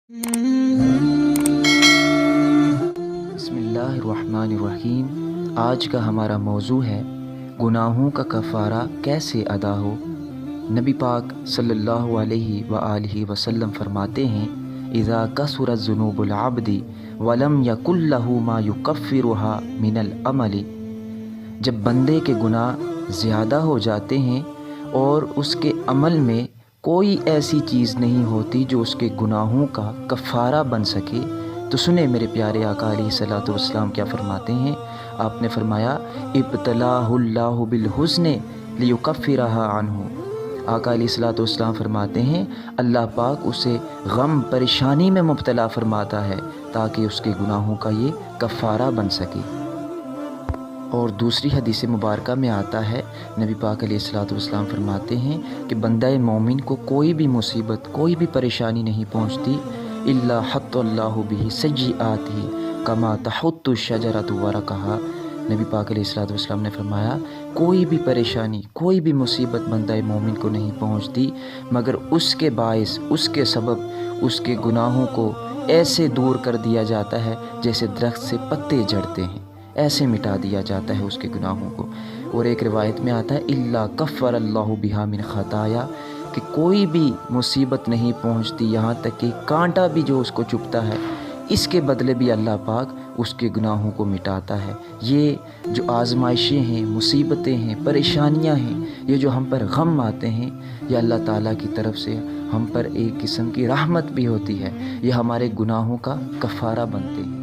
بسم اللہ الرحمن الرحیم۔ آج کا ہمارا موضوع ہے گناہوں کا کفارہ کیسے ادا ہو۔ نبی پاک صلی اللہ علیہ وآلہ وسلم فرماتے ہیں، اذا کثرت ذنوب العبد ولم یکن لہ ما یکفرھا من العمل، جب بندے کے گناہ زیادہ ہو جاتے ہیں اور اس کے عمل میں کوئی ایسی چیز نہیں ہوتی جو اس کے گناہوں کا کفارہ بن سکے، تو سنیں میرے پیارے آقا علیہ الصلوۃ والسلام کیا فرماتے ہیں۔ آپ نے فرمایا، ابتلاہ اللہ بالحسن لیکفرھا عنہ۔ آقا علیہ الصلوۃ والسلام فرماتے ہیں، اللہ پاک اسے غم پریشانی میں مبتلا فرماتا ہے تاکہ اس کے گناہوں کا یہ کفارہ بن سکے۔ اور دوسری حدیث مبارکہ میں آتا ہے، نبی پاک علیہ الصلوۃ والسلام فرماتے ہیں کہ بندہ مومن کو کوئی بھی مصیبت، کوئی بھی پریشانی نہیں پہنچتی، الا حط اللہ بہ سیئاتہ کما تحط الشجرۃ ورقھا۔ نبی پاک علیہ الصلوۃ والسلام نے فرمایا، کوئی بھی پریشانی، کوئی بھی مصیبت بندہ مومن کو نہیں پہنچتی مگر اس کے باعث، اس کے سبب اس کے گناہوں کو ایسے دور کر دیا جاتا ہے جیسے درخت سے پتے جھڑتے ہیں، ایسے مٹا دیا جاتا ہے اس کے گناہوں کو۔ اور ایک روایت میں آتا ہے، الا کفر اللہ بہا من خطایا، کہ کوئی بھی مصیبت نہیں پہنچتی یہاں تک کہ کانٹا بھی جو اس کو چبھتا ہے، اس کے بدلے بھی اللہ پاک اس کے گناہوں کو مٹاتا ہے۔ یہ جو آزمائشیں ہیں، مصیبتیں ہیں، پریشانیاں ہیں، یہ جو ہم پر غم آتے ہیں، یہ اللہ تعالیٰ کی طرف سے ہم پر ایک قسم کی رحمت بھی ہوتی ہے، یہ ہمارے گناہوں کا کفارہ بنتے ہیں۔